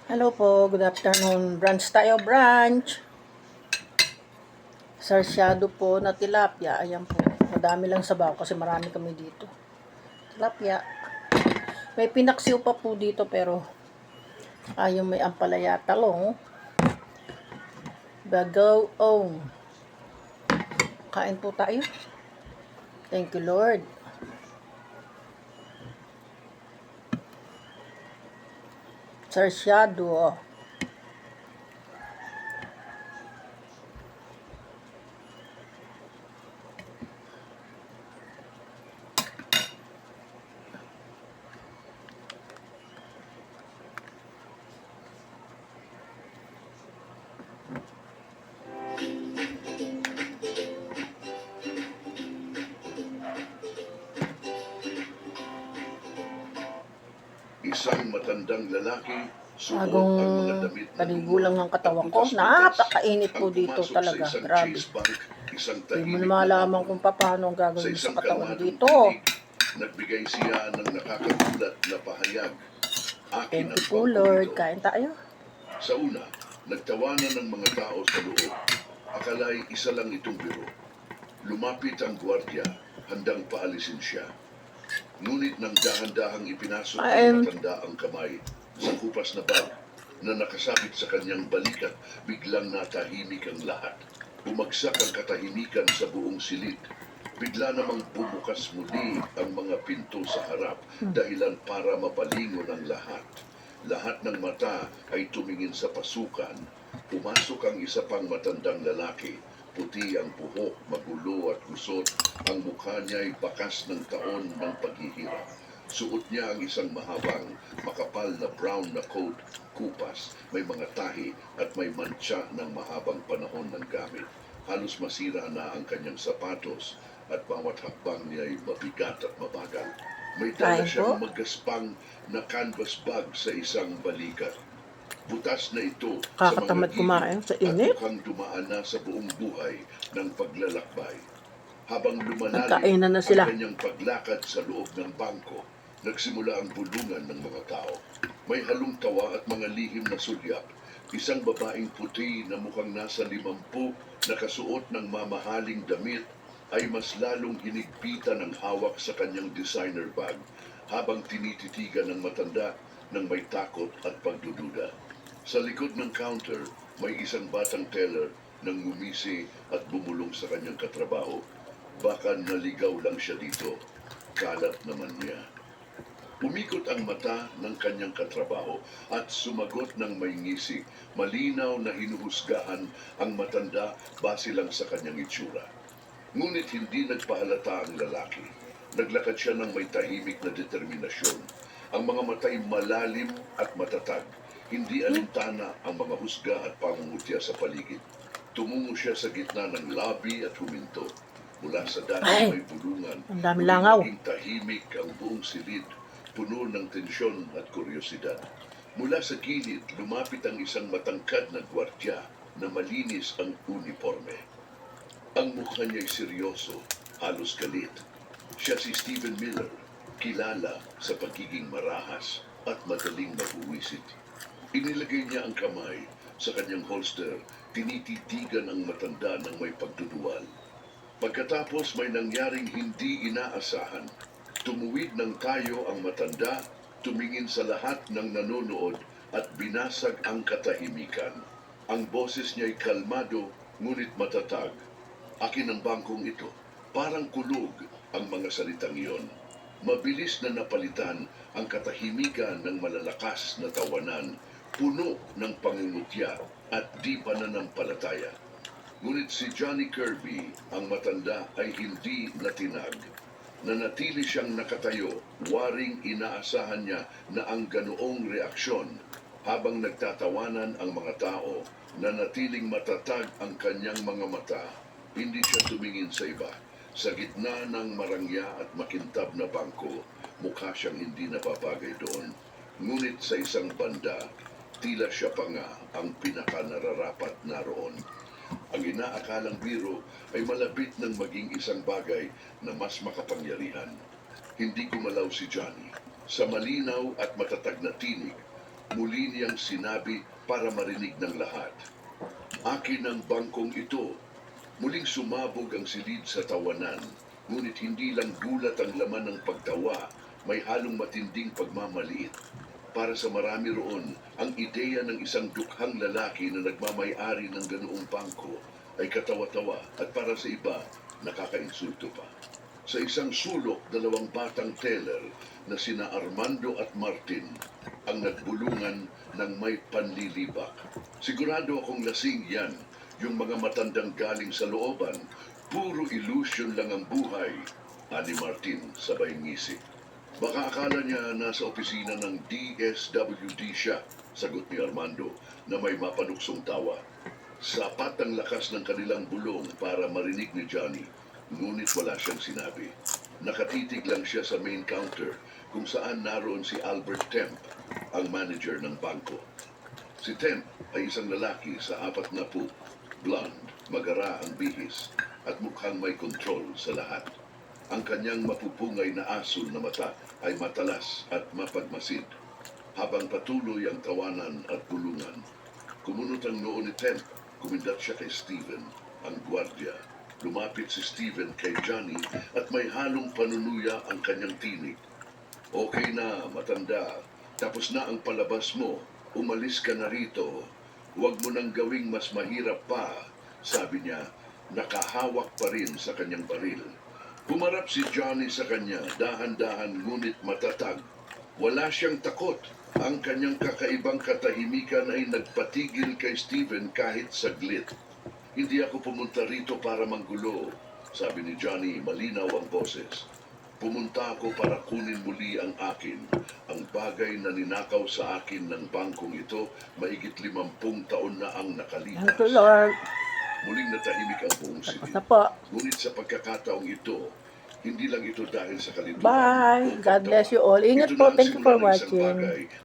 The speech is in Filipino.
Hello po, good afternoon. Branch tayo, branch. Sarsyado po na tilapia. Ayan po. Madami lang sabaw kasi marami kami dito. Tilapia. May pinaksiw pa po dito pero yung may ampalaya talong. Bagoong. Kain po tayo. Thank you, Lord. Sarsyado. Isang matandang lalaki, suot Agong ang mga damit na paligulang ng katawan ko. Napakainit po dito talaga. Grabe. Hindi mo na malaman kung paano ang gagawin sa katawan dito. Nagbigay siya ng nakakagulat na pahayag. Akin Thank ang you po, bangko Lord. nito. Kain tayo. Sa una, nagtawanan ng mga tao sa loob. Akala'y isa lang itong biro. Lumapit ang gwardiya, handang paalisin siya. Ngunit nang dahan-dahang ipinasok ng matanda ang kamay sa kupas na bag na nakasabit sa kanyang balikat, biglang natahimik ang lahat. Bumagsak ang katahimikan sa buong silid. Bigla namang bumukas muli ang mga pinto sa harap, dahilan para mapalingon ang lahat. Lahat ng mata ay tumingin sa pasukan. Pumasok ang isa pang matandang lalaki. Puti ang buhok, magulo at gusot. Ang mukha niya ay bakas ng taon ng paghihirap. Suot niya ang isang mahabang, makapal na brown na coat, kupas, may mga tahi at may mantsa ng mahabang panahon ng gamit. Halos masira na ang kanyang sapatos at bawat hakbang niya ay mabigat at mabagal. May dala Kain siyang po. magaspang na canvas bag sa isang balikat. Butas na ito Kakatamad sa mga kumain gilid sa at init. mukhang dumaan na sa buong buhay ng paglalakbay. Habang lumalalim Nagkainan na ang sila. kanyang paglakad sa loob ng bangko, nagsimula ang bulungan ng mga tao. May halong tawa at mga lihim na sulyap. Isang babaeng puti na mukhang nasa 50, nakasuot ng mamahaling damit, ay mas lalong hinigpitan ng hawak sa kanyang designer bag habang tinititigan ng matanda ng may takot at pagdududa. Sa likod ng counter, may isang batang teller nang ngumisi at bumulong sa kanyang katrabaho. Baka naligaw lang siya dito. Kalat naman niya. Umikot ang mata ng kanyang katrabaho at sumagot ng may ngisi. Malinaw na hinuhusgahan ang matanda base lang sa kanyang itsura. Ngunit hindi nagpahalata ang lalaki. Naglakad siya ng may tahimik na determinasyon. Ang mga matay malalim at matatag. Hindi alintana ang mga husga at pangungutya sa paligid. Tumungo siya sa gitna ng lobby at huminto. Mula sa dati Ay, may bulungan, ang dami muling langaw. naging tahimik ang buong silid, puno ng tensyon at kuryosidad. Mula sa gilid, lumapit ang isang matangkad na gwardya na malinis ang uniforme. Ang mukha niya'y seryoso, halos galit. Siya si Stephen Miller, kilala sa pagiging marahas at madaling mabuwisit. Inilagay niya ang kamay sa kanyang holster, tinititigan ang matanda ng may pagduduwal. Pagkatapos may nangyaring hindi inaasahan. Tumuwid ng tayo ang matanda, tumingin sa lahat ng nanonood at binasag ang katahimikan. Ang boses niya'y kalmado ngunit matatag. Akin ang bangkong ito. Parang kulog ang mga salitang iyon. Mabilis na napalitan ang katahimikan ng malalakas na tawanan, puno ng pangungutya at di pananampalataya. Ngunit si Johnny Kirby, ang matanda, ay hindi natinag. Nanatili siyang nakatayo, waring inaasahan niya na ang ganoong reaksyon. Habang nagtatawanan ang mga tao, nanatiling matatag ang kanyang mga mata. Hindi siya tumingin sa iba. Sa gitna ng marangya at makintab na bangko, mukha siyang hindi napapagay doon. Ngunit sa isang banda, tila siya pa nga ang pinakanararapat naroon. Ang inaakalang biro ay malapit ng maging isang bagay na mas makapangyarihan. Hindi gumalaw si Johnny. Sa malinaw at matatag na tinig, Muli niyang sinabi para marinig ng lahat. Akin ang bangkong ito. Muling sumabog ang silid sa tawanan, ngunit hindi lang gulat ang laman ng pagtawa, may halong matinding pagmamaliit. Para sa marami roon, ang ideya ng isang dukhang lalaki na nagmamay-ari ng ganoong bangko ay katawa-tawa at para sa iba, nakakainsulto pa. Sa isang sulok, dalawang batang teller na sina Armando at Martin ang nagbulungan ng may panlilibak. Sigurado akong lasing yan, yung mga matandang galing sa looban. Puro illusion lang ang buhay, ani Martin sabay ngisik. Baka akala niya nasa opisina ng DSWD siya, sagot ni Armando na may mapanuksong tawa. Sapat ang lakas ng kanilang bulong para marinig ni Johnny, ngunit wala siyang sinabi. Nakatitig lang siya sa main counter kung saan naroon si Albert Temp, ang manager ng bangko. Si Temp ay isang lalaki sa 40, blonde, magara ang bihis, at mukhang may kontrol sa lahat. Ang kanyang mapupungay na asul na mata ay matalas at mapagmasid. Habang patuloy ang tawanan at bulungan, kumunot ang noo ni Temp, kumindat siya kay Steven, ang gwardya. Lumapit si Steven kay Johnny at may halong panunuya ang kanyang tinig. Okay na, matanda. Tapos na ang palabas mo. Umalis ka na rito. Huwag mo nang gawing mas mahirap pa, sabi niya, nakahawak pa rin sa kanyang baril. Pumarap si Johnny sa kanya, dahan-dahan ngunit matatag. Wala siyang takot. Ang kanyang kakaibang katahimikan ay nagpatigil kay Steven kahit saglit. Hindi ako pumunta rito para manggulo, sabi ni Johnny, malinaw ang boses. Pumunta ako para kunin muli ang akin. Ang bagay na ninakaw sa akin ng bangkong ito, mahigit 50 taon na ang nakalipas. Thank you, Lord. Muling natahimik ang buong Tapos silid. na po. Ngunit sa pagkakataong ito, hindi lang ito dahil sa kalituhan. Bye. o God bless you all. Ingat Ito po. na ang Thank you for simula ng isang watching. bagay